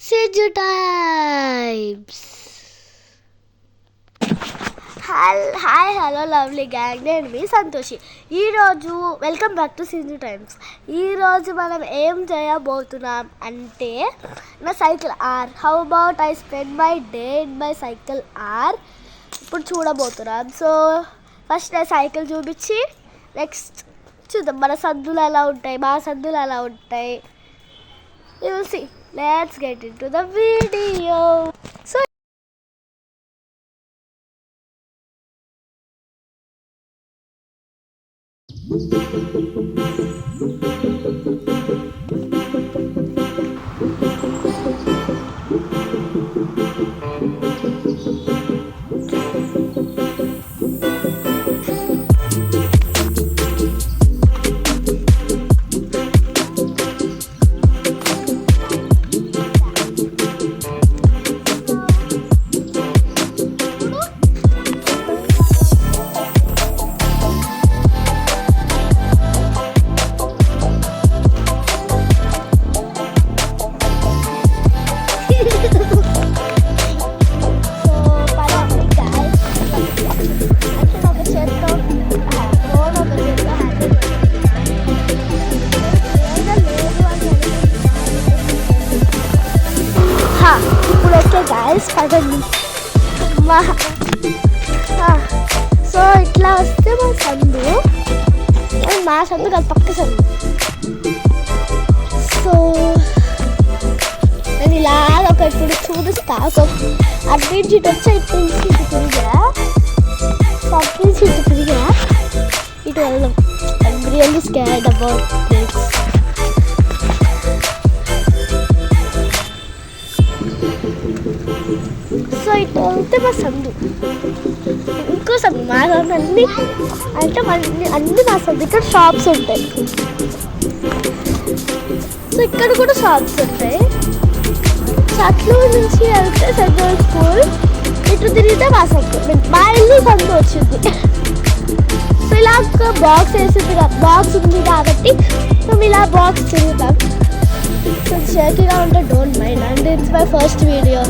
Siju Times. Hi hello lovely gang, నేను మీ సంతోషి. ఈరోజు వెల్కమ్ బ్యాక్ టు సింజు టైమ్స్. ఈరోజు మనం ఏం చేయబోతున్నాం అంటే నా cycle or how about I spend my day in my cycle or ఇప్పుడు చూడబోతున్నాం. సో ఫస్ట్ నేను సైకిల్ చూపించి నెక్స్ట్ చూద్దాం మన సందులు ఎలా ఉంటాయి, మా సందులు ఎలా ఉంటాయి. You will see. Let's get in to the video. So ఇప్పుడు ఓకే గాయస్, పదండి. సో ఇట్లా వస్తే మా సందు, మా సందు కాదు పక్క సందు. సో నేను ఇలాగ ఒక ఇప్పుడు చూపిస్తా. సో అటు నుంచి ఇటు వచ్చా, ఇటు నుంచి ఇటు తిరిగా, అటు నుంచి ఇటు తిరిగా, ఇటు వెళ్దాం. I'm really scared about this. So ఇటు వెళ్తే మా సందు, ఇంకో సందు, మా సందు అన్ని అంటే అన్ని మా సందు. ఇక్కడ షాప్స్ ఉంటాయి. సో ఇక్కడ కూడా షాప్స్ ఉంటాయి. సో అట్లు నుంచి వెళ్తే సెంట్రల్ స్కూల్, ఇటు తిరిగితే మా సందు, మా ఇల్లు సందు వచ్చింది. సో ఇలా బాక్స్ వేసింది, బాక్స్ ఉంది కాబట్టి మేము ఇలా బాక్స్ తిరుగుతాం. సో షేకీగా ఉంటే don't mind, and it's my first video.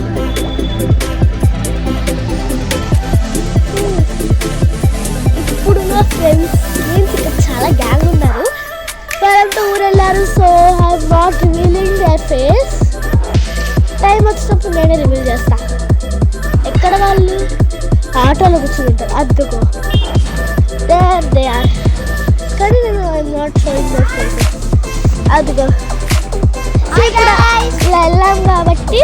ఇప్పుడు నా ఫ్రెండ్స్ ఇక్కడ చాలా గ్యాంగ్ ఉన్నారు. వాళ్ళంతా ఊరు వెళ్ళారు. So I'm not revealing their face. Time వచ్చినప్పుడు నేనే రివీల్ చేస్తా. ఎక్కడ వాళ్ళు? ఆటోలో కూర్చుంటారు. అద్దుకో దేర్ దే ఆర్. కానీ నేను I'm not showing their faces. అదిగో ఇలా వెళ్ళాం కాబట్టి.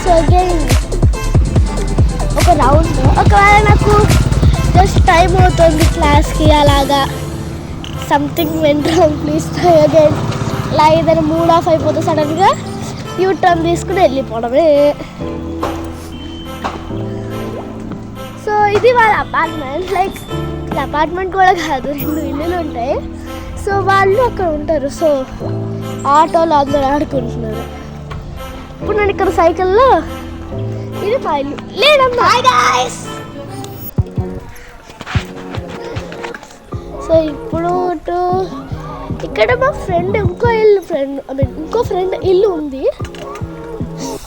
సో అగైన్ ఒక రౌండ్. ఒకవేళ నాకు జస్ట్ టైం అవుతుంది క్లాస్కి, అలాగా something went wrong, please try again. ఇలా ఏదైనా మూడ్ ఆఫ్ అయిపోతే సడన్గా యూటర్న్ తీసుకుని వెళ్ళిపోవడమే. సో ఇది వాళ్ళ అపార్ట్మెంట్. లైక్ అపార్ట్మెంట్ కూడా కాదు, 2 ఇల్లులు ఉంటాయి. సో వాళ్ళు అక్కడ ఉంటారు. సో ఆటోలో అందరూ ఆడుకుంటున్నారు. ఇప్పుడు నేను ఇక్కడ సైకిల్లో, ఇది మా ఇల్లు లేదమ్మా. సో ఇప్పుడు ఇక్కడ మా ఫ్రెండ్ ఇంకో ఫ్రెండ్ ఇల్లు ఉంది.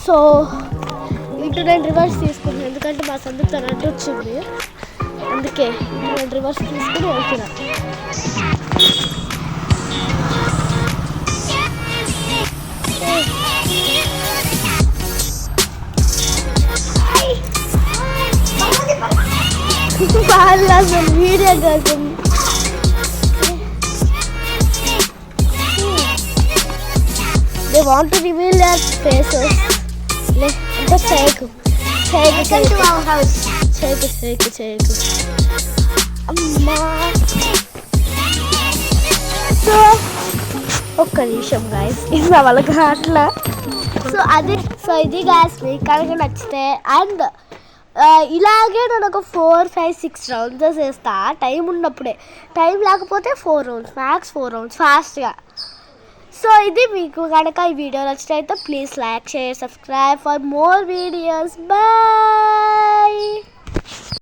సో ఇటు నేను రివర్స్ తీసుకున్నాను, ఎందుకంటే మా సందుకు తన అడ్డు వచ్చింది. అందుకే నేను రివర్స్ తీసుకుని వెళ్తున్నా. వాళ్ళు అసలు వీడియో కోసం they want to reveal their faces. అంటే చేయకు అమ్మా. సో ఒక్క నిమిషం గాయస్, ఇది నా వాళ్ళకి అట్లా. సో ఇది గాయస్ మీకు కనుక నచ్చితే, అండ్ ఇలాగే నేను ఒక 4, 5, 6 రౌండ్స్ వేస్తా టైం ఉన్నప్పుడే. టైం లేకపోతే 4 రౌండ్స్, మ్యాక్స్ 4 రౌండ్స్ ఫాస్ట్గా. సో ఇది మీకు కనుక ఈ వీడియో నచ్చినట్లయితే please like, share, subscribe for more videos. Bye.